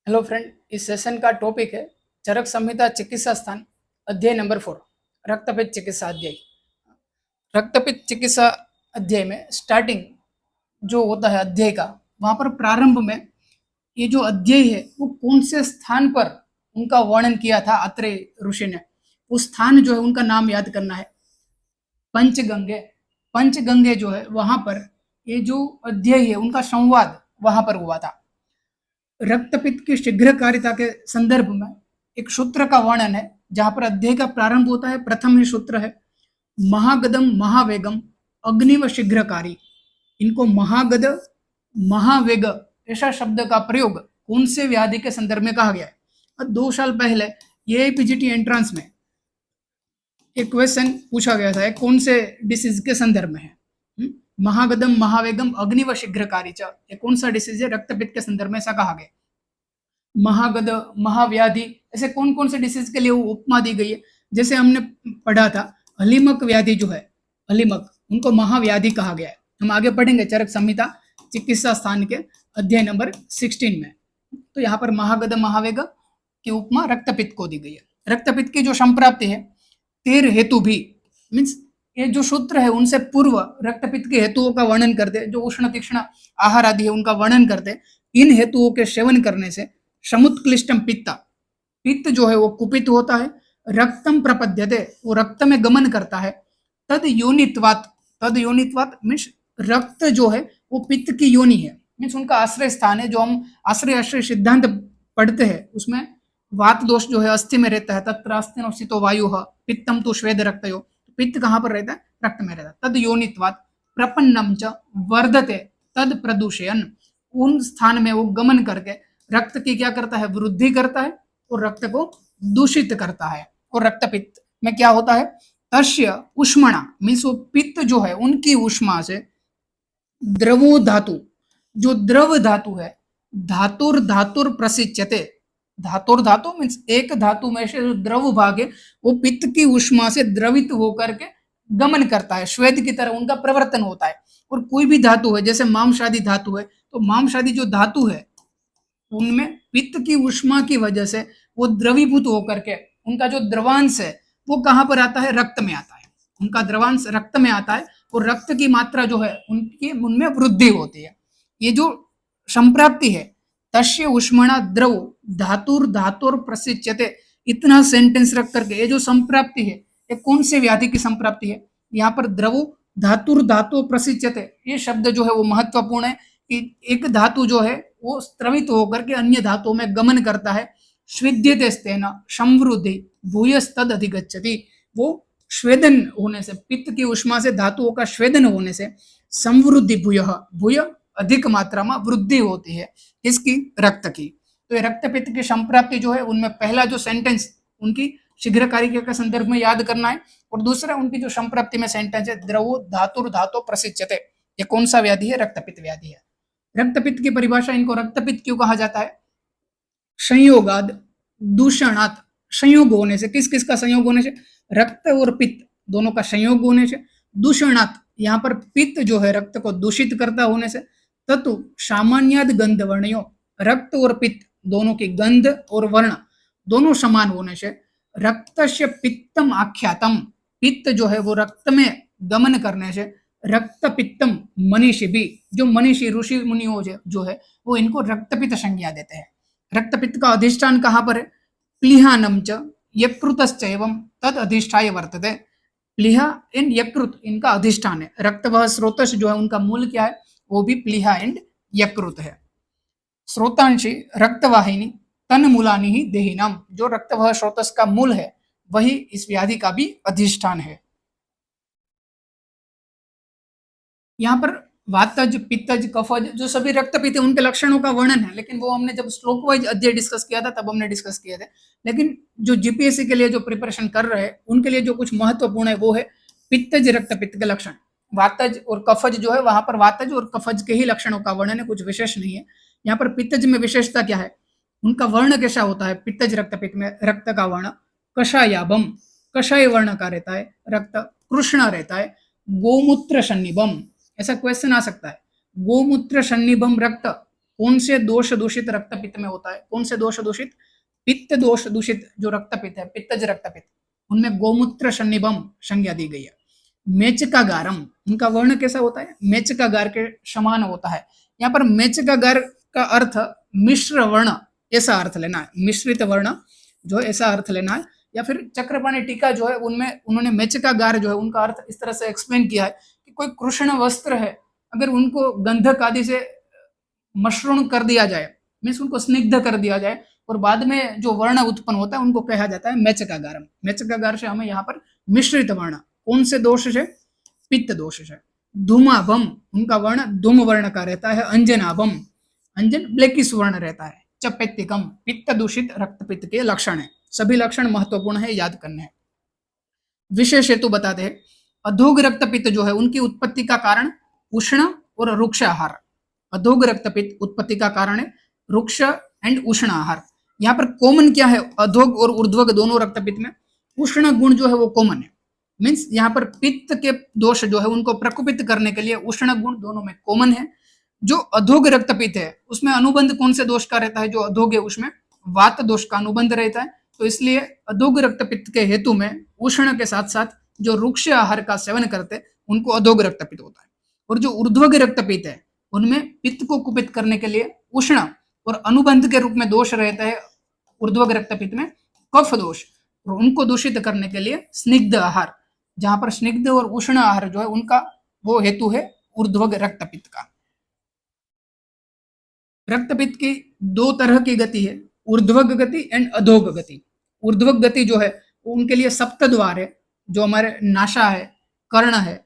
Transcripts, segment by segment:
Hello friend, इस session का topic है चरक संहिता चिकित्सा स्थान अध्याय नंबर 4 रक्तपित्त चिकित्सा अध्याय। रक्तपित्त चिकित्सा अध्याय में स्टार्टिंग जो होता है अध्याय का, वहां पर प्रारंभ में ये जो अध्याय है वो कौन से स्थान पर उनका वर्णन किया था अत्रेय ऋषि ने, उस स्थान जो है उनका नाम याद करना है। पंचगंगे, पंचगंगे जो है वहां पर ये जो अध्याय है उनका संवाद वहां पर हुआ था। रक्तपित्त की शीघ्रकारिता के संदर्भ में एक सूत्र का वर्णन है जहां पर अध्याय का प्रारंभ होता है। प्रथम ही सूत्र है महागदम महावेगम अग्निव शीघ्रकारी। इनको महागद महावेग ऐसा शब्द का प्रयोग कौन से व्याधि के संदर्भ में कहा गया है। 2 साल पहले ये पीजीटी एंट्रेंस में एक क्वेश्चन पूछा गया था कौन से डिसीज के संदर्भ में है। महागदम महावेगम अग्निव शीघ्रकारी ये कौन सा डिसीज है, रक्तपित्त के संदर्भ में ऐसा कहा गया। महागद महाव्याधि ऐसे कौन कौन से डिसीज के लिए वो उपमा दी गई है। जैसे हमने पढ़ा था हलीमक व्याधि जो है, हलीमक उनको महाव्याधि कहा गया है। हम आगे पढ़ेंगे चरक संहिता चिकित्सा स्थान के अध्याय नंबर 16 में। तो यहाँ पर महागद महावेग की उपमा रक्तपित्त को दी गई है। रक्तपित्त की जो संप्राप्ति है 13 हेतु भी मीन्स ये जो सूत्र है उनसे पूर्व रक्तपित्त के हेतुओं का वर्णन करते, जो उष्ण तीक्ष्ण आहार आदि है उनका वर्णन करते। इन हेतुओं के सेवन करने से समुत्क्लिष्टम पित्त, पित्त जो है वो कुपित होता है। रक्तम प्रपद्यते, वो रक्त में गमन करता है। तद योनित्वात, तद योनित्वात मीन्स रक्त जो है वो पित्त की योनि है, मीन्स उनका आश्रय स्थान है। जो हम आश्रय सिद्धांत पढ़ते हैं उसमें वात दोष जो है अस्थि में रहता है। तत्र अस्थिनो वायु पित्तम तो श्वेद रक्तयो, पित्त कहाँ पर रहता है, रक्त में रहता है। तद योनित्वात प्रपन्नम च वर्धते तद प्रदूषयन, उन स्थान में वो गमन करके रक्त की क्या करता है, वृद्धि करता है और रक्त को दूषित करता है। और रक्तपित्त में क्या होता है, तस्य उष्मणा मीन्स वो पित्त जो है उनकी उष्मा से द्रवो धातु, जो द्रव धातु है, धातुर धातुर प्रसिच्यते, धातुर धातु मीन्स एक धातु में से जो द्रव भाग है वो पित्त की उष्मा से द्रवित होकर के गमन करता है, श्वेत की तरह उनका प्रवर्तन होता है। और कोई भी धातु है जैसे मांसादी धातु है, तो मांसादी जो धातु है उनमें पित्त की उष्मा की वजह से वो द्रवीभूत होकर के उनका जो द्रवांश है वो कहाँ पर आता है, रक्त में आता है। उनका द्रवांश रक्त में आता है और रक्त की मात्रा जो है उनकी उनमें वृद्धि होती है। ये जो संप्राप्ति है तस्य उष्मणा द्रव धातुर धातुर प्रसिच्यते, इतना सेंटेंस रख करके ये जो संप्राप्ति है ये कौन से व्याधि की संप्राप्ति है। यहाँ पर द्रव धातुर धातु प्रसिच्यते ये शब्द जो है वो महत्वपूर्ण है कि एक धातु जो है वो स्त्रवित होकर के अन्य धातुओं में गमन करता है। स्विद्यते स्तेन समृद्धि भूयस्तद अधिगच्छति, वो स्वेदन होने से, पित्त की उष्मा से धातुओं का स्वेदन होने से समृद्धि भूय, भूय अधिक मात्रा में वृद्धि होती है इसकी, रक्त की। तो ये रक्त पित्त की संप्राप्ति जो है उनमें पहला जो सेंटेंस उनकी शीघ्रकारिता के संदर्भ में याद करना है, और दूसरा उनकी जो संप्राप्ति में सेंटेंस है द्रवो धातुर धातु प्रसिच्यते, ये कौन सा व्याधि है, रक्तपित्त व्याधि है। रक्तपित्त की परिभाषा, इनको रक्तपित्त क्यों कहा जाता है, संयोगाद दूषणात, संयोग होने से, किस किस का संयोग होने से, रक्त और पित्त दोनों का संयोग होने से। दूषणात यहाँ पर पित्त जो है रक्त को दूषित करता होने से। ततु सामान्याद गंध वर्णयो, रक्त और पित्त दोनों की गंध और वर्ण दोनों समान होने से। रक्तस्य पित्तम आख्यातम, पित्त जो है वो रक्त में गमन करने से रक्त पित्तम मनीषी भी, जो मनीषी ऋषि मुनियों जो है वो इनको रक्तपित्त संज्ञा देते हैं। रक्तपित्त का अधिष्ठान कहाँ पर है, प्लीहानम च यकृतश्च एवं तद अधिष्ठाय वर्तते। प्लीहा एंड यकृत इनका अधिष्ठान है। रक्तवह स्रोतस जो है उनका मूल क्या है, वो भी प्लीहा एंड यकृत है। स्रोतांशी रक्तवाहिनी तन मूलानी ही देहिनाम, जो रक्तवह स्रोतस का मूल है वही इस व्याधि का भी अधिष्ठान है। यहाँ पर वातज पित्तज कफज जो सभी रक्तपित्त है उनके लक्षणों का वर्णन है, लेकिन वो हमने जब श्लोक वाइज अध्याय डिस्कस किया था तब हमने डिस्कस किए थे। लेकिन जो जीपीएससी के लिए जो प्रिपरेशन कर रहे हैं उनके लिए जो कुछ महत्वपूर्ण है वो है पित्तज रक्तपित्त के लक्षण। वातज और कफज जो है वहां पर वातज और कफज के ही लक्षणों का वर्णन है, कुछ विशेष नहीं है। यहाँ पर पित्तज में विशेषता क्या है, उनका वर्ण कैसा होता है, पित्तज रक्तपित्त में रक्त का वर्ण कषायाभम, कषाय वर्ण का रहता है, रक्त कृष्ण रहता है। गोमूत्र सन्निभम, ऐसा क्वेश्चन आ सकता है, गोमूत्र सन्निभम रक्त कौन से दोष दूषित रक्तपित्त में होता है? कौन से दोष दूषित? पित्त दोष दूषित जो रक्तपित्त है, पित्तज रक्तपित्त, उनमें गोमूत्र सन्निभम संज्ञा दी गई है। मेचकागारम, उनका वर्ण कैसा होता है? मेचकागार के समान होता है। यहाँ पर मेचकागार का अर्थ मिश्र वर्ण ऐसा अर्थ लेना है, मिश्रित वर्ण जो ऐसा अर्थ लेना है। या फिर चक्रपाणी टीका जो है उनमें उन्होंने मेचकागार जो है उनका अर्थ इस तरह से एक्सप्लेन किया है कि कोई कृष्ण वस्त्र है, अगर उनको गंधक आदि से मशरूण कर दिया जाए, मीन्स उनको स्निग्ध कर दिया जाए और बाद में जो वर्ण उत्पन्न होता है उनको कहा जाता है मेचकागारम। मेचकागार से हमें यहाँ पर मिश्रित वर्ण, कौन से दोष से? पित्त दोष से। धूमाभम, उनका वर्ण धूम वर्ण का रहता है। अंजनाभम, अंजन ब्लैकिश वर्ण रहता है। चपेत्तिकम, पित्त दूषित रक्तपित्त के लक्षण है। सभी लक्षण महत्वपूर्ण है, याद करने हैं। विशेष हेतु बताते हैं। अधोग रक्तपित्त जो है उनकी उत्पत्ति का कारण उष्ण और रुक्ष आहार। अधोग रक्तपित्त उत्पत्ति का कारण है रुक्ष एंड उष्ण आहार। यहाँ पर कॉमन क्या है अधोग और ऊर्ध्वग दोनों रक्तपित्त में? उष्ण गुण जो है वो कॉमन है। मीन्स यहाँ पर पित्त के दोष जो है उनको प्रकोपित करने के लिए उष्ण गुण दोनों में कॉमन है। जो अधोग रक्तपित्त है उसमें अनुबंध कौन से दोष का रहता है? जो अधोग है उसमें वात दोष का अनुबंध रहता है। तो इसलिए अधोग रक्तपित्त के हेतु में उष्ण के साथ साथ जो रुक्ष आहार का सेवन करते उनको अधोग रक्तपित्त होता है। और जो ऊर्ध्वग रक्तपित्त है उनमें पित्त को कुपित करने के लिए उष्ण और अनुबंध के रूप में दोष रहता है ऊर्ध्वग रक्तपित्त में कफ दोष, और उनको दूषित करने के लिए स्निग्ध आहार, जहां पर स्निग्ध और उष्ण आहार जो है उनका वो हेतु है ऊर्ध्वग रक्तपित्त का। रक्तपित्त की दो तरह की गति है, ऊर्ध्वग गति एंड अधोग गति। ऊर्ध्वग गति जो है उनके लिए सप्त द्वार है, जो हमारे नासा है, कर्ण है,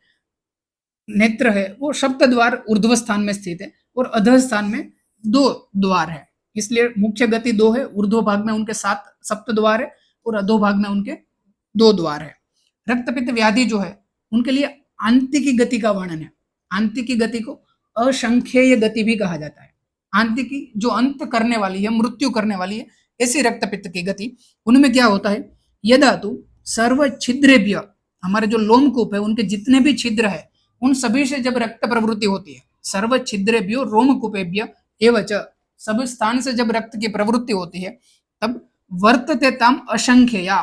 नेत्र है, वो सप्त द्वार ऊर्ध्व स्थान में स्थित है और अधः स्थान में 2 द्वार है। इसलिए मुख्य गति 2 है। ऊर्ध्व भाग में उनके 7 सप्त द्वार है और अधो भाग में उनके 2 द्वार है। रक्तपित्त व्याधि जो है उनके लिए आंतिकी गति का वर्णन है। आंतिकी गति को असंख्येय गति भी कहा जाता है। आंतिकी जो अंत करने वाली है, मृत्यु करने वाली है, ऐसी रक्तपित्त की गति। उनमें क्या होता है? यदा तु सर्व छिद्रेभ्य, हमारे जो लोमकूप है उनके जितने भी छिद्र है उन सभी से जब रक्त प्रवृत्ति होती है, सर्व छिद्रेभ्यो रोमकूपेभ्य एवच, सब स्थान से जब रक्त की प्रवृत्ति होती है तब वर्तते ताम असंख्यया,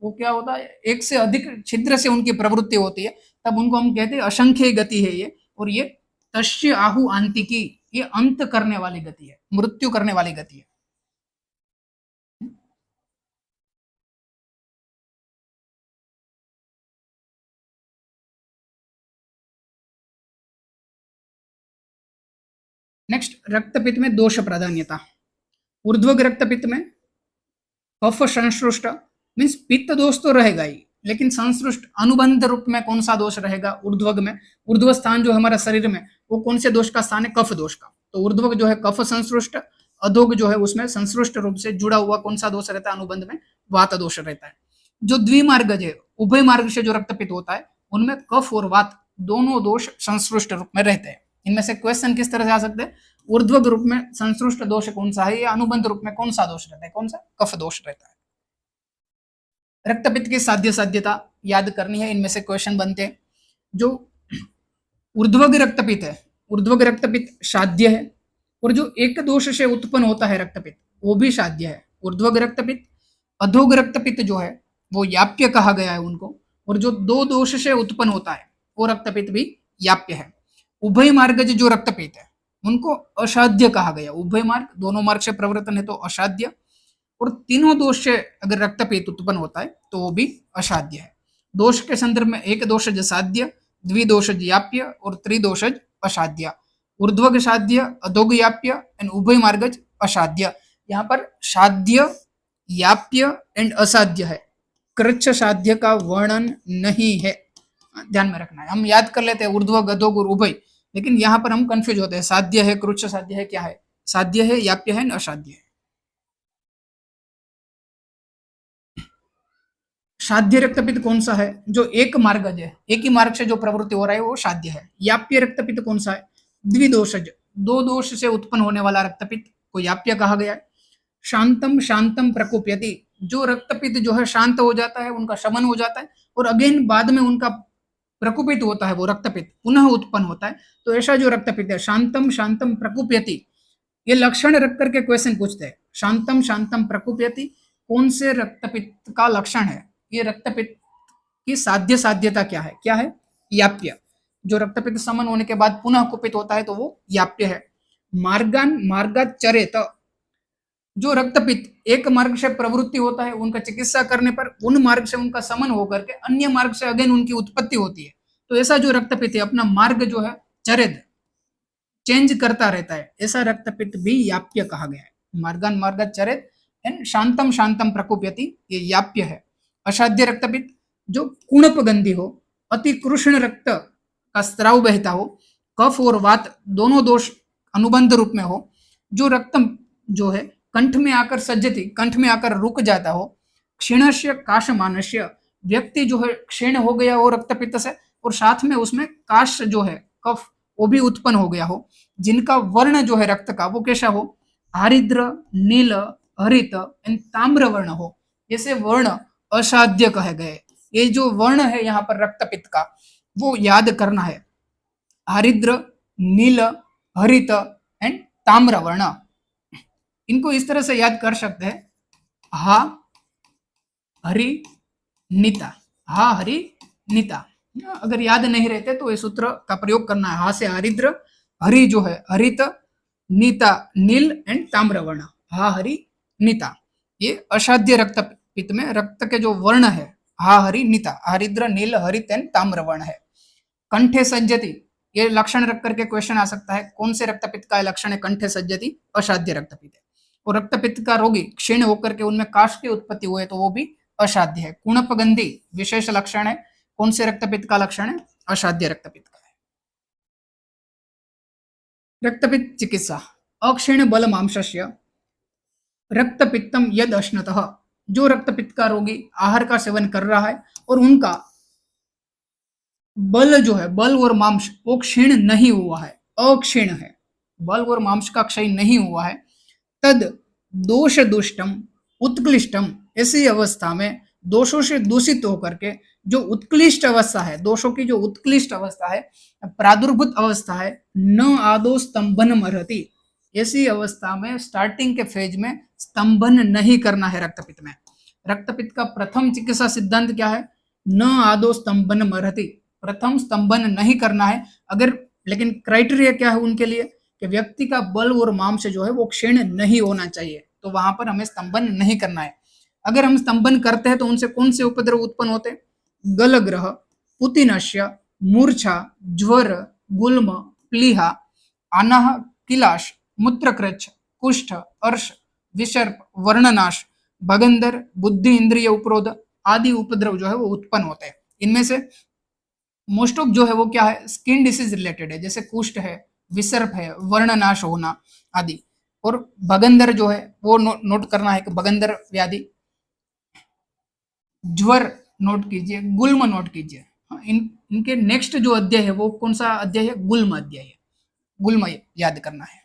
वो क्या होता है? एक से अधिक छिद्र से उनकी प्रवृत्ति होती है, तब उनको हम कहते हैं असंख्य गति है ये। और ये तस्य आहु आंतिकी, ये अंत करने वाली गति है, मृत्यु करने वाली गति है। नेक्स्ट, रक्तपित्त में दोष प्राधान्यता। ऊर्ध्वग रक्तपित्त में कफ संश्रुष्ट, मीन्स पित्त दोष तो रहेगा ही, लेकिन संश्रुष्ट अनुबंध रूप में कौन सा दोष रहेगा? ऊर्ध्वग में ऊर्ध्व स्थान जो हमारा शरीर में वो कौन से दोष का स्थान है? कफ दोष का। तो ऊर्ध्वग जो है कफ संश्रुष्ट, अधोग जो है उसमें संश्रुष्ट रूप से जुड़ा हुआ कौन सा दोष रहता है? अनुबंध में वात दोष रहता है। जो द्विमार्गज है, उभय मार्ग से जो रक्तपित्त होता है उनमें कफ और वात दोनों दोष संश्रुष्ट रूप में रहते हैं। इनमें से क्वेश्चन किस तरह से आ सकते हैं? ऊर्ध्वग रूप में संश्रुष्ट दोष कौन सा है, या अनुबंध रूप में कौन सा दोष रहता है? कौन सा? कफ दोष रहता है। रक्तपित्त की साध्य साध्यता याद करनी है, इनमें से क्वेश्चन बनते हैं। जो ऊर्ध्वग रक्तपित्त है, ऊर्ध्वग रक्तपित्त साध्य है, और जो एक दोष से उत्पन्न होता है रक्तपित्त वो भी साध्य है, ऊर्ध्वग रक्तपित्त। अधोग रक्तपित्त जो है वो याप्य कहा गया है उनको, और जो 2 दोष से उत्पन्न होता है वो रक्तपित्त भी याप्य है। उभय मार्गज जो रक्तपित्त है उनको असाध्य कहा गया। उभय मार्ग, दोनों मार्ग से प्रवर्तन है तो असाध्य, और तीनों दोष से अगर रक्तपित्त उत्पन्न होता है तो वो भी असाध्य है। दोष के संदर्भ में एक दोषज साध्य, द्विदोषज याप्य और त्रिदोषज असाध्य। ऊर्ध्वग साध्य, अधोग याप्य एंड उभय मार्गज असाध्य। यहाँ पर साध्य, याप्य एंड असाध्य है, कृच्छ साध्य का वर्णन नहीं है, ध्यान में रखना है। हम याद कर लेते हैं ऊर्ध्वग, अधोग और उभय, लेकिन यहाँ पर हम कंफ्यूज होते हैं, साध्य है, कृच्छ साध्य है, क्या है? साध्य है, याप्य है, असाध्य है। साध्य रक्तपित्त कौन सा है? जो एक मार्गज है, एक ही मार्ग से जो प्रवृत्ति हो रहा है वो साध्य है। याप्य रक्तपित्त कौन सा है? द्विदोषज, 2 दोष से उत्पन्न होने वाला रक्तपित्त को याप्य कहा गया है। शांतम शांतम प्रकोप्यति, जो रक्तपित्त जो है शांत हो जाता है, उनका शमन हो जाता है, और अगेन बाद में उनका प्रकोपित होता है, वो रक्तपित्त पुनः उत्पन्न होता है, तो ऐसा जो रक्तपित्त है शांतम शांतम प्रकोप्यति, ये लक्षण रख करके क्वेश्चन पूछते हैं। शांतम शांतम प्रकुप्यति कौन से रक्तपित्त का लक्षण है? ये रक्तपित्त की साध्य साध्यता क्या है? क्या है? याप्य। जो रक्तपित्त समन होने के बाद पुनः कुपित होता है तो वो याप्य है। मार्गान मार्गात चरेत, जो रक्तपित्त एक मार्ग से प्रवृत्ति होता है, उनका चिकित्सा करने पर उन मार्ग से उनका समन होकर के अन्य मार्ग से अगेन उनकी उत्पत्ति होती है। तो ऐसा जो रक्तपित्त है अपना मार्ग जो है चरित चेंज करता रहता है, ऐसा रक्तपित्त भी याप्य कहा गया है। मार्गान मार्ग चरित एंड शांतम शांतम प्रकोप्यति, ये याप्य है। असाध्य रक्तपित्त जो कुणप गंधी हो, अति कृष्ण रक्त का स्त्राव बहता हो, कफ और वात दोनों दोष अनुबंध रूप में हो, जो रक्त जो है कंठ में आकर सज्जति, कंठ में आकर रुक जाता हो, क्षीणस्य काश मानस्य, व्यक्ति जो है क्षीण हो गया हो रक्तपित्त से और साथ में उसमें काश जो है कफ वो भी उत्पन्न हो गया हो, जिनका वर्ण जो है रक्त का वो कैसा हो? हरिद्र, नील, हरित एंड ताम्र वर्ण हो। जैसे वर्ण असाध्य कहे गए। ये जो वर्ण है यहाँ पर रक्तपित्त का वो याद करना है। हरिद्र, नील, हरित एंड ताम्र वर्ण, इनको इस तरह से याद कर सकते हैं। हा हरि निता, हा हरि निता। अगर याद नहीं रहते तो इस सूत्र का प्रयोग करना है। हा से हरिद्र, हरि जो है हरित, नीता नील एंड ताम्र वर्ण, हा हरि नीता। ये असाध्य रक्तपित्त में रक्त के जो वर्ण है हा हरि नीता, हरिद्र, नील, हरित एंड ताम्र वर्ण है। कंठे सज्जति, ये लक्षण रख करके क्वेश्चन आ सकता है। कौन से रक्तपित्त का लक्षण है? कंठे सज्जति, असाध्य रक्तपित्त है। और रक्तपित्त का रोगी क्षीण होकर के उनमें काश की उत्पत्ति हुए तो वो भी असाध्य है। कुणपगंधी विशेष लक्षण है। कौन से रक्तपित्त का लक्षण है? असाध्य रक्तपित्त का है। रक्तपित्त चिकित्सा, अक्षीण बल मांसस्य रक्तपित्तम यद अश्नतः, जो रक्तपित्त का रोगी आहार का सेवन कर रहा है और उनका बल जो है, बल और मांस वो क्षीण नहीं हुआ है, अक्षीण है, बल और मांस का क्षय नहीं हुआ है, तद दोष दुष्टम उत्कृष्टम, ऐसी अवस्था में दोषों से दूषित होकर के जो उत्कृष्ट अवस्था है, दोषों की जो उत्कृष्ट अवस्था है, प्रादुर्भूत अवस्था है, न आदो स्तंभन मरहति, ऐसी अवस्था में स्टार्टिंग के फेज में स्तंभन नहीं करना है रक्तपित्त में। रक्तपित्त का प्रथम चिकित्सा सिद्धांत क्या है? न आदो स्तंभन मरहति, प्रथम स्तंभन नहीं करना है। अगर लेकिन क्राइटेरिया क्या है उनके लिए कि व्यक्ति का बल और मांस जो है वो क्षीण नहीं होना चाहिए, तो वहां पर हमें स्तंभन नहीं करना है। अगर हम स्तंभन करते हैं तो उनसे कौन से उपद्रव उत्पन्न होते हैं? गलग्रह, पुतिनश्य, मूर्छा, ज्वर, गुल्म, प्लीहा, आनाह, किलाश, मूत्रकृच्छ, कुष्ठ, अर्श, विसर्प, वर्णनाश, भगंदर, बुद्धि इंद्रिय उपरोध आदि उपद्रव जो है वो उत्पन्न होते हैं। इनमें से मोस्ट ऑफ जो है वो क्या है? स्किन डिसीज रिलेटेड है, जैसे कुष्ठ है, विसर्प है, वर्णनाश होना आदि। और भगंदर जो है वो नोट करना है कि भगंदर व्याधि, ज्वर नोट कीजिए, गुल्म नोट कीजिए। इनके नेक्स्ट जो अध्याय है वो कौन सा अध्याय है? गुल्म अध्याय है, गुल्म याद करना है।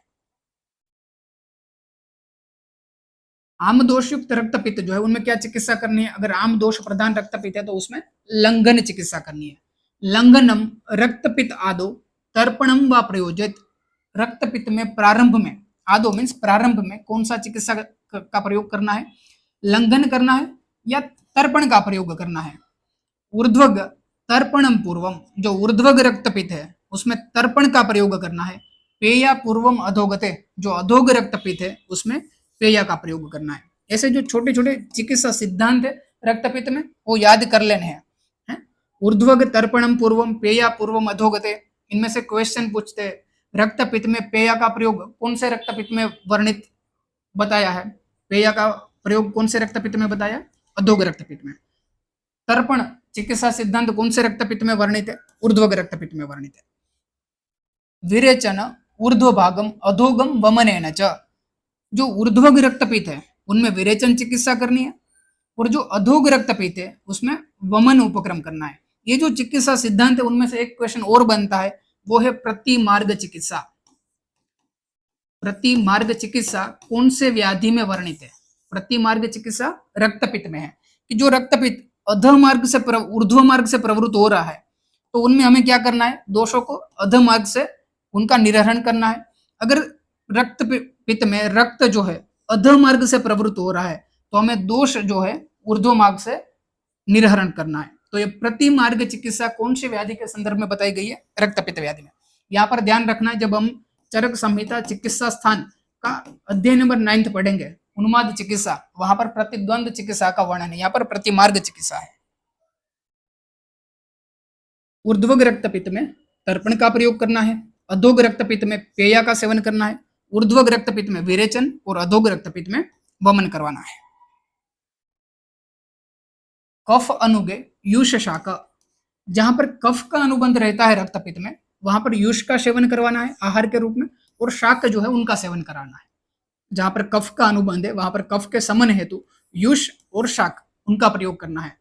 आम दोष युक्त रक्तपित्त जो है उनमें क्या चिकित्सा करनी है? अगर आम दोष प्रधान रक्तपित्त है तो उसमें लंघन चिकित्सा करनी है। लंघनम रक्तपित्त आदो तर्पणम व प्रयोजित, रक्तपित्त में प्रारंभ में, आदो मीन्स प्रारंभ में कौन सा चिकित्सा का प्रयोग करना है? लंघन करना है या तर्पण का प्रयोग करना है? ऊर्ध्वग तर्पणम पूर्वम, जो ऊर्ध्वग रक्तपित्त है उसमें तर्पण का प्रयोग करना है। पेया पूर्वम अधोगते, जो अधोग रक्तपित्त है उसमें पेया का प्रयोग करना है। ऐसे जो छोटे छोटे चिकित्सा सिद्धांत है रक्तपित्त में वो याद कर लेने हैं। ऊर्ध्वग तर्पणम पूर्वम, पेया पूर्वम अधोगते, इनमें से क्वेश्चन पूछते हैं। रक्तपित्त में पेया का प्रयोग कौन से रक्तपित्त में वर्णित बताया है? पेया का प्रयोग कौन से रक्तपित्त में बताया? अधोग रक्तपित्त में। तर्पण चिकित्सा सिद्धांत कौन से रक्तपित्त में वर्णित है? ऊर्ध्वग रक्तपित्त में वर्णित है। विरेचन ऊर्ध्व भागम अधोगम वमनेन च, जो ऊर्ध्वग रक्तपित्त है उनमें विरेचन चिकित्सा करनी है और जो अधोग रक्तपित्त है उसमें वमन उपक्रम करना है। ये जो चिकित्सा सिद्धांत है उनमें से एक क्वेश्चन और बनता है, वो है प्रतिमार्ग चिकित्सा। प्रतिमार्ग चिकित्सा कौन से व्याधि में वर्णित है? प्रतिमार्ग चिकित्सा रक्तपित्त में है कि जो रक्तपित्त अधमार्ग से ऊर्ध्व मार्ग से प्रवृत्त हो रहा है तो उनमें हमें क्या करना है? दोषों को अधमार्ग से उनका निराकरण करना है। अगर रक्त पित्त में रक्त जो है अधः मार्ग से प्रवृत्त हो रहा है, तो हमें दोष जो है ऊर्ध्व मार्ग से निर्हरण करना है। तो ये प्रति मार्ग चिकित्सा कौन सी व्याधि के संदर्भ में बताई गई है? रक्तपित्त व्याधि में। यहाँ पर ध्यान रखना है, जब हम चरक संहिता चिकित्सा स्थान का अध्याय नंबर 9 पढ़ेंगे, उन्माद चिकित्सा, वहां पर प्रतिद्वंद चिकित्सा का वर्णन है, यहाँ पर प्रतिमार्ग चिकित्सा है। ऊर्ध्व रक्तपित्त में तर्पण का प्रयोग करना है, अधोग रक्तपित्त में पेया का सेवन करना है, ऊर्ध्व रक्तपित्त में विरेचन और अधोग रक्तपित्त में वमन करवाना है। कफ अनुगे यूष शाक, जहां पर कफ का अनुबंध रहता है रक्तपित्त में, वहां पर यूष का सेवन करवाना है आहार के रूप में, और शाक जो है उनका सेवन कराना है। जहां पर कफ का अनुबंध है वहां पर कफ के समन हेतु यूष और शाक उनका प्रयोग करना है।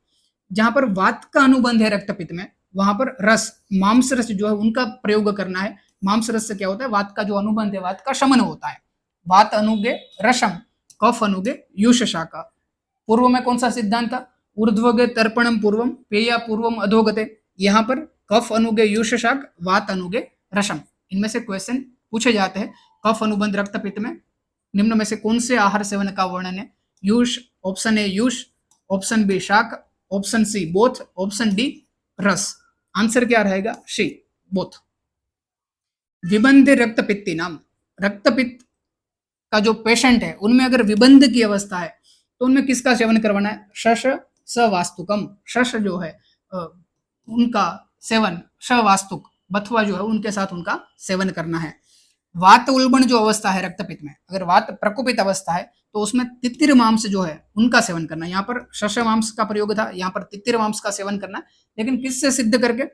जहां पर वात का अनुबंध है रक्तपित्त में, वहां पर रस, मांस रस जो है उनका प्रयोग करना है। मांस रस से क्या होता है? वात का जो अनुबंध है वात का शमन होता है। वात अनुगे रसम, कफ अनुगे यूष शाका। पूर्व में कौन सा सिद्धांत था? ऊर्ध्वगे तर्पणम पूर्वम पेया पूर्वम अधोगते। यहाँ पर कफ अनुगे यूष शाक, वात अनुगे रसम। इनमें से क्वेश्चन पूछे जाते हैं। कफ अनुबंध रक्तपित्त में निम्न में से कौन से आहार सेवन का वर्णन है? यूष, ऑप्शन ए यूष, ऑप्शन बी शाक, option C both, option D रस। आंसर क्या रहेगा? C both. विबंध रक्तपित्ती नाम, रक्तपित्त का जो पेशेंट है उनमें अगर विबंध की अवस्था है तो उनमें किसका सेवन करवाना है? शश सवास्तुकम। शश जो है उनका सेवन, सवास्तुक बथुआ जो है उनके साथ उनका सेवन करना है। वात उल्बण जो अवस्था है रक्तपित्त में, अगर वात प्रकोपित अवस्था है तो उसमें तितिर मांस जो है उनका सेवन करना है। यहाँ पर शश मांस का प्रयोग था, यहाँ पर तितिर मांस का सेवन करना है, लेकिन किससे सिद्ध करके?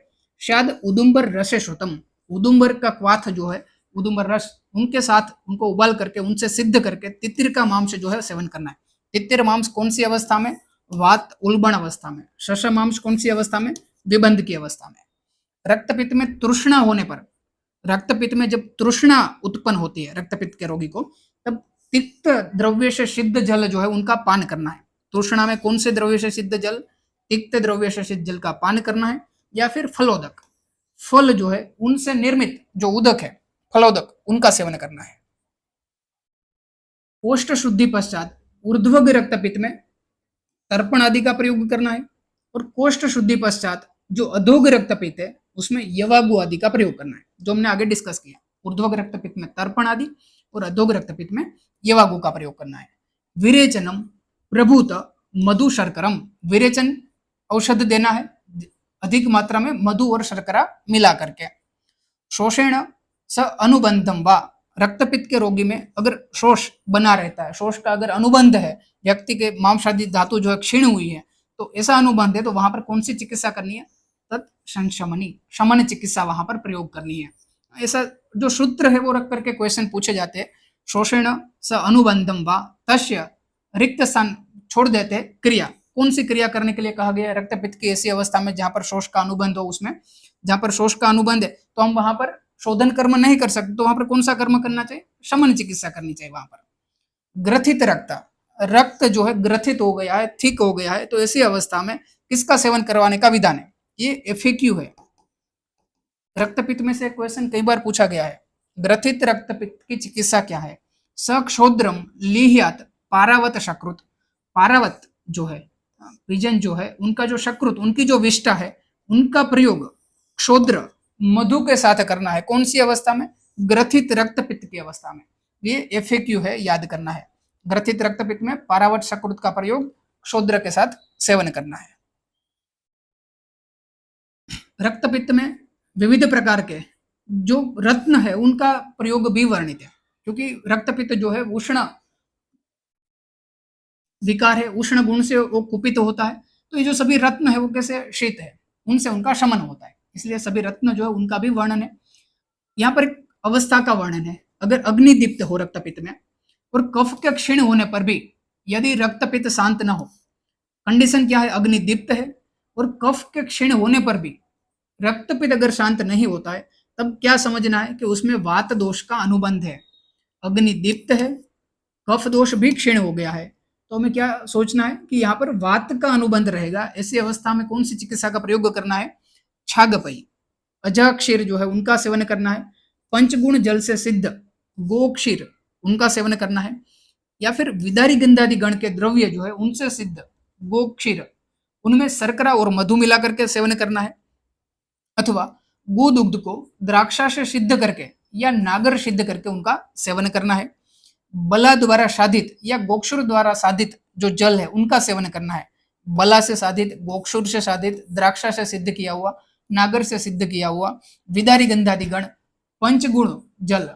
शायद उदुम्बर रसे श्रुतम, उदुम्बर का क्वाथ जो है, उदुम्बर रस, उनके साथ उनको उबाल करके उनसे सिद्ध करके तितिर का मांस जो है सेवन करना है। तितिर मांस कौन सी अवस्था में? वात उल्बण अवस्था में। शश मांस कौन सी अवस्था में? विबंध की अवस्था में। रक्तपित्त में तृष्णा होने पर, रक्तपित्त में जब तृष्णा उत्पन्न होती है रक्तपित्त के रोगी को, तब तिक्त द्रव्य से सिद्ध जल जो है उनका पान करना है। तृष्णा में कौन से द्रव्य से सिद्ध जल? तिक्त द्रव्य से सिद्ध जल का पान करना है, या फिर फलोदक, फल जो है उनसे निर्मित जो उदक है फलोदक, उनका सेवन करना है। कोष्ठ शुद्धि पश्चात ऊर्ध्व रक्तपित्त में तर्पण आदि का प्रयोग करना है, और कोष्ठ शुद्धि पश्चात जो अधोग रक्तपित्त है उसमें यवागु आदि का प्रयोग करना है, जो हमने आगे डिस्कस किया। ऊर्ध्व रक्तपित्त में तर्पण आदि और अधोग रक्तपित्त में यवागु का प्रयोग करना है। विरेचनम प्रभूत मधु शर्करम, विरेचन औषध देना है अधिक मात्रा में मधु और शर्करा मिला करके। शोषेण स अनुबंधम वा, रक्तपित्त के रोगी में अगर शोष बना रहता है, शोष का अगर अनुबंध है, व्यक्ति के मांसादी धातु जो है क्षीण हुई है, तो ऐसा अनुबंध है तो वहां पर कौन सी चिकित्सा करनी है? तत्संशमनी, शमन चिकित्सा वहां पर प्रयोग करनी है। ऐसा जो सूत्र है वो रख करके क्वेश्चन पूछे जाते हैं। शोषेण स अनुबंधम वा तस्य, रिक्त स्थान छोड़ देते हैं क्रिया, कौन सी क्रिया करने के लिए कहा गया? रक्तपित्त की ऐसी अवस्था में जहां पर शोष का अनुबंध हो, उसमें जहां पर शोष का अनुबंध है तो हम वहां पर शोधन कर्म नहीं कर सकते, तो वहां पर कौन सा कर्म करना चाहिए? शमन चिकित्सा करनी चाहिए वहां पर। ग्रथित रक्त, रक्त जो है ग्रथित हो गया है, थिक हो गया है, तो ऐसी अवस्था में किसका सेवन करवाने का विधान है? ये एफएक्यू है। रक्तपित्त में से क्वेश्चन कई बार पूछा गया है। ग्रथित रक्तपित्त की चिकित्सा क्या है? सक्षोद्रम लीह्यात पारावत शकृत, पारावत जो है पिजन जो है उनका जो शकृत, उनकी जो विष्ठा है, उनका प्रयोग क्षोद्र मधु के साथ करना है। कौन सी अवस्था में? ग्रथित रक्तपित्त की अवस्था में। ये एफएक्यू है, याद करना है। ग्रथित रक्तपित्त में पारावत शकृत का प्रयोग क्षोद्र के साथ सेवन करना है। रक्तपित्त में विविध प्रकार के जो रत्न है उनका प्रयोग भी वर्णित है, क्योंकि रक्तपित्त जो है उष्ण विकार है, उष्ण गुण से वो कुपित होता है, तो ये जो सभी रत्न है वो कैसे? शीत है, उनसे उनका शमन होता है, इसलिए सभी रत्न जो है उनका भी वर्णन है। यहाँ पर एक अवस्था का वर्णन है। अगर अग्निदीप्त हो रक्तपित्त में और कफ के क्षीण होने पर भी यदि रक्तपित्त शांत न हो, कंडीशन क्या है? अग्निदीप्त है और कफ के क्षीण होने पर भी रक्तपित्त अगर शांत नहीं होता है, तब क्या समझना है कि उसमें वात दोष का अनुबंध है। अग्निदीप्त है, कफ दोष भी क्षीण हो गया है, तो हमें क्या सोचना है कि यहाँ पर वात का अनुबंध रहेगा। ऐसी अवस्था में कौन सी चिकित्सा का प्रयोग करना है? छागपई, अजाक्षीर जो है उनका सेवन करना है। पंचगुण जल से सिद्ध गोक्षीर उनका सेवन करना है, या फिर विदारी गंधादि गण के द्रव्य जो है उनसे सिद्ध गोक्षीर उनमें शर्करा और मधु मिला करके सेवन करना है, अथवा गोदुग्ध को द्राक्षा से सिद्ध करके या नागर सिद्ध करके उनका सेवन करना है। बला द्वारा साधित या गोक्षुर द्वारा साधित जो जल है उनका सेवन करना है। बला से साधित, गोक्षुर से साधित, द्राक्षा से सिद्ध किया हुआ, नागर से सिद्ध किया हुआ, विदारी गंधादि गण पंचगुण जल,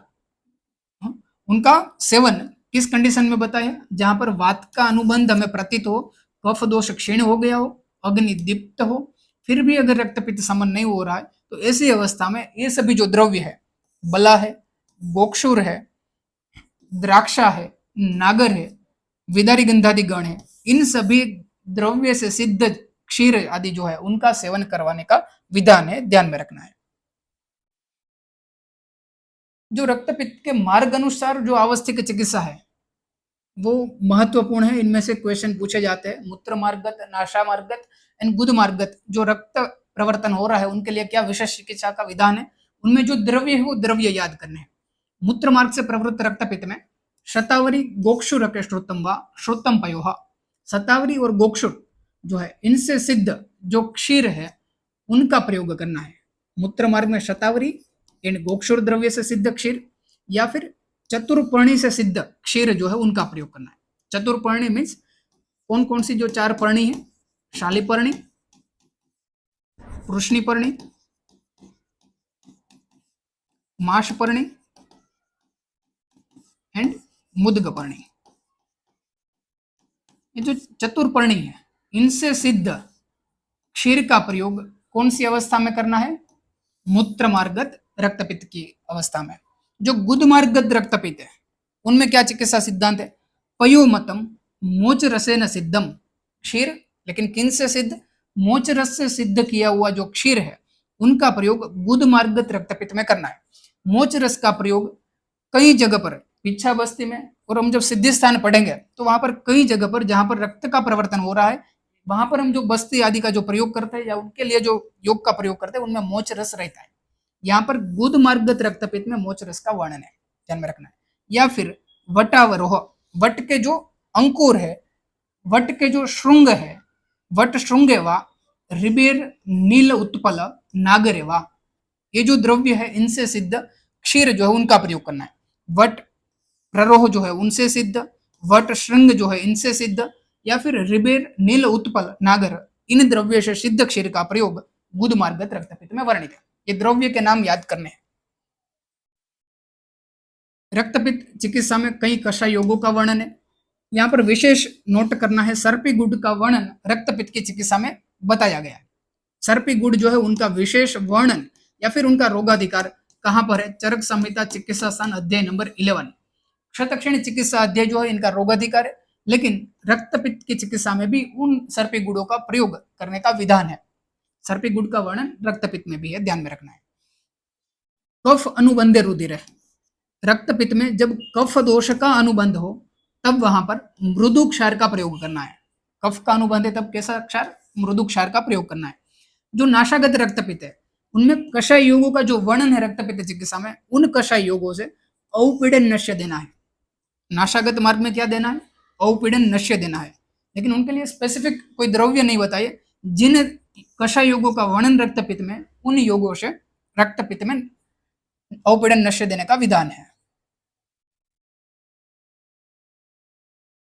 उनका सेवन किस कंडीशन में बताया, जहां पर वात का अनुबंध हमें प्रतीत हो, कफ दोष क्षीण हो गया हो, अग्नि दीप्त हो, फिर भी अगर रक्तपित्त समन नहीं हो रहा है तो ऐसी अवस्था में ये सभी जो द्रव्य है, बला है, गोक्षुर है, द्राक्षा है, नागर है, विदारी गंधादि गण है, इन सभी द्रव्य से सिद्ध क्षीर आदि जो है उनका सेवन करवाने का विधान है, ध्यान में रखना है। जो रक्तपित्त के मार्ग अनुसार जो आवश्यक चिकित्सा है वो महत्वपूर्ण है। इनमें से क्वेश्चन पूछे जाते हैं। मूत्र मार्गत, नाशा मार्गत एंड गुद मार्गत जो रक्त प्रवर्तन हो रहा है उनके लिए क्या विशेष चिकित्सा का विधान है, उनमें जो द्रव्य है वो द्रव्य याद करने हैं। मूत्र मार्ग से प्रवृत्त रक्तपित्त में शतावरी गोक्षुर के श्रोतम व श्रोतम पयोह, शतावरी और गोक्षुर जो है इनसे सिद्ध जो क्षीर है उनका प्रयोग करना है। मूत्र मार्ग में शतावरी इन गोक्षुर द्रव्य से सिद्ध क्षीर या फिर चतुर्पर्णी से सिद्ध क्षीर जो है उनका प्रयोग करना है। चतुर्पर्णी मीन्स कौन कौन सी जो 4 पर्णी है, शालीपर्णी, वृष्णिपर्णी, माशपर्णी एंड मुद्गपर्णी। ये जो चतुर्पर्णी है इनसे सिद्ध क्षीर का प्रयोग कौन सी अवस्था में करना है, मूत्र मार्गत रक्तपित्त की अवस्था में। जो गुद मार्गत रक्तपित्त है उनमें क्या चिकित्सा सिद्धांत है, पयोमतम मोच रसेन सिद्धम क्षीर, लेकिन किन से सिद्ध, मोच रस से सिद्ध किया हुआ जो क्षीर है उनका प्रयोग गुद मार्गत रक्तपित्त में करना है। मोच रस का प्रयोग कई जगह पर पीछा बस्ती में, और हम जब सिद्धि स्थान पढ़ेंगे तो वहां पर कई जगह पर जहां पर रक्त का प्रवर्तन हो रहा है वहां पर हम जो बस्ती आदि का जो प्रयोग करते हैं या उनके लिए जो योग का प्रयोग करते हैं उनमें मोच रस रहता है। यहाँ पर गुद मार्गत रक्तपित्त में मोच रस का वर्णन है, ध्यान में रखना है। या फिर वटावरोह, वट के जो अंकुर है, वट के जो श्रृंग है, वट श्रृंगेवा, रिबेर नील उत्पल नागरेवा, ये जो द्रव्य है इनसे सिद्ध क्षीर जो है उनका प्रयोग करना है। वट प्ररोह जो है उनसे सिद्ध, वट श्रृंग जो है इनसे सिद्ध, या फिर रिबेर नील उत्पल नागर, इन द्रव्य से सिद्ध क्षीर का प्रयोग गुद मार्गत रक्तपित्त में वर्णित है। ये द्रव्य के नाम याद करने हैं। रक्तपित्त चिकित्सा में कई कषाय योगों का वर्णन है। यहाँ पर विशेष नोट करना है, सर्पी गुड का वर्णन रक्तपित्त की चिकित्सा में बताया गया है। सर्पी गुड जो है उनका विशेष वर्णन या फिर उनका रोगाधिकार कहाँ पर है, चरक संहिता चिकित्सा स्थान अध्याय नंबर 11। क्षतक्षणी चिकित्सा अध्याय जो है इनका रोगाधिकार है, लेकिन रक्तपित्त की चिकित्सा में भी उन सर्पी गुड़ों का प्रयोग करने का विधान है। सर्पी गुड़ का वर्णन रक्तपित्त में भी है, ध्यान में रखना है। कफ अनुबंध रुधिर है, रक्तपित्त में जब कफ दोष का अनुबंध हो तब वहां पर मृदु क्षार का प्रयोग करना है। कफ का अनुबंध है तब कैसा क्षार, मृदु क्षार का प्रयोग करना है। जो नाशागत रक्तपित्त है उनमें कषाय योगों का जो वर्णन है रक्तपित्त चिकित्सा में, उन कषाय योगों से औपीड़न नश्य देना है। नाशागत मार्ग में क्या देना है, औपीड़न नश्य देना है, लेकिन उनके लिए स्पेसिफिक कोई द्रव्य नहीं बताइए। जिन कषाय योगों का वर्णन रक्तपित्त में, उन योगों से रक्तपित्त में औपीड़न नश्य देने का विधान है।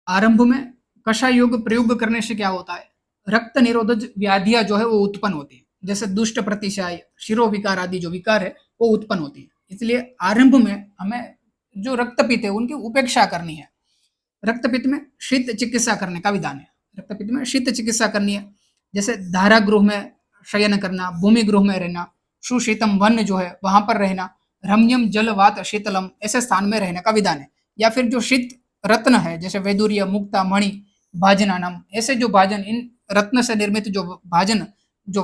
आरंभ में कषाय योग प्रयोग करने से क्या होता है, रक्त निरोधक व्याधियां जो है वो उत्पन्न होती है, जैसे दुष्ट प्रतिशय, शिरोविकार आदि जो विकार है वो उत्पन्न होती है। इसलिए आरंभ में हमें जो रक्तपित्त है उनकी उपेक्षा करनी है। रक्तपित्त में शीत चिकित्सा करने का विधान है। रक्तपित्त में शीत चिकित्सा करनी है, जैसे धारा गृह में शयन करना, भूमि गृह में रहना, सुशीतम वन जो है वहां पर रहना, रम्यम जलवात शीतलम ऐसे स्थान में रहने का विधान है। या फिर जो शीत रत्न है जैसे वैदुर्य, मुक्ता, मणि, भाजनानम, ऐसे जो भाजन, इन रत्न से निर्मित जो भाजन जो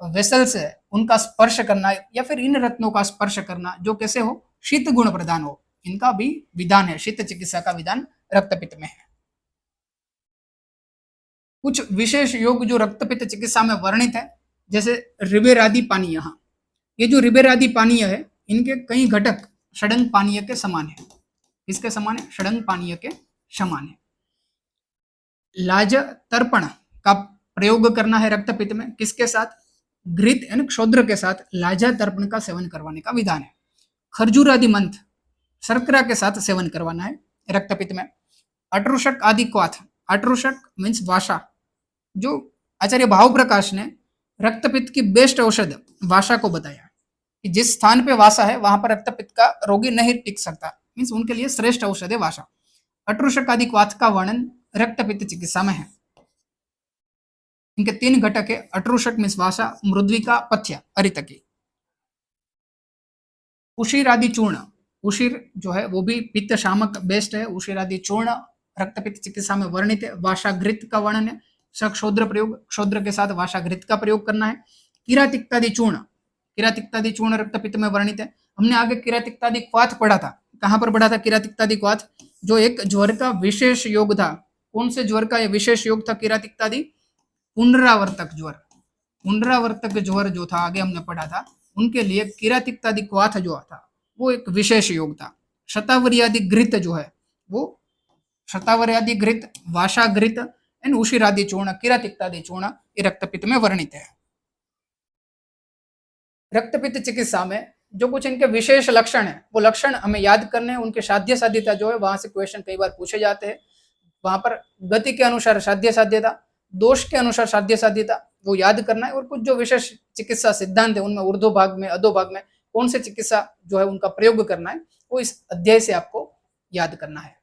वेसल्स है उनका स्पर्श करना, या फिर इन रत्नों का स्पर्श करना जो कैसे हो, शीत गुण प्रदान हो, इनका भी विधान है। शीत चिकित्सा का विधान रक्तपित्त में है। कुछ विशेष योग जो रक्तपित्त चिकित्सा में वर्णित है, जैसे रिबेर आदि पानीय। ये जो रिबेर आदि पानीय है इनके कई घटक षडंग पानीय के समान है। किसके समान है? षडंग पानीय के समान है। लाज तर्पण का प्रयोग करना है रक्तपित्त में, किसके साथ? घृत यानी क्षोद्र के साथ लाजा तर्पण का सेवन करवाने का विधान है। खरजूर आदि मंथ शर्करा के साथ सेवन करवाना है रक्तपित्त में। अटरूषक आदि क्वाथ, अटरूषक मीन्स वाशा, जो आचार्य भाव प्रकाश ने रक्तपित्त की बेस्ट औषध वाशा को बताया कि जिस स्थान पे वासा है वहां पर रक्तपित्त का रोगी नहीं टिक सकता, मीन्स उनके लिए श्रेष्ठ औषध है वाशा। अटरूषक आदि क्वाथ का वर्णन रक्तपित्त चिकित्सा में है। इनके 3 घटक है, अटरूषक मीन्स वाशा, मृद्विका, पथ्य, अरितकी। उशीर आदि चूर्ण, उशीर जो है वो भी पित्त शामक बेस्ट है। उशीर आदि चूर्ण रक्तपित्त चिकित्सा में वर्णित है। वाशाघृत का वर्णन है, क्षोद्र प्रयोग, क्षोद्र के साथ वाशाघृत का प्रयोग करना है। किरातिक्तादि चूर्ण, किरातिक्तादि चूर्ण रक्तपित्त में वर्णित है। हमने आगे किरातिक्तादि क्वाथ पढ़ा था, कहां पर पढ़ा था किरातिक्तादि क्वाथ? जो एक ज्वर का विशेष योग था। कौन से ज्वर का यह विशेष योग था किरातिक्तादि? पुनरावर्तक ज्वर, पुनरावर्तक ज्वर जो था आगे हमने पढ़ा था, उनके लिए किरातिक्तादि क्वाथ जो था वो एक विशेष योग था। शतावरी घृत जो है वो शतावरी घृत, वाशा घृत एंड उशीरादि चूर्ण, किरातिक्तादि चूर्ण ये रक्तपित्त में वर्णित है। रक्तपित्त चिकित्सा में जो कुछ इनके विशेष लक्षण है वो लक्षण हमें याद करने हैं। उनके साध्य साध्यता जो है वहां से क्वेश्चन कई बार पूछे जाते हैं। वहां पर गति के अनुसार साध्य साध्यता, दोष के अनुसार साध्य साध्यता वो याद करना है। और कुछ जो विशेष चिकित्सा सिद्धांत है उनमें ऊर्ध्व भाग में, अधो भाग में कौन से चिकित्सा जो है उनका प्रयोग करना है वो इस अध्याय से आपको याद करना है।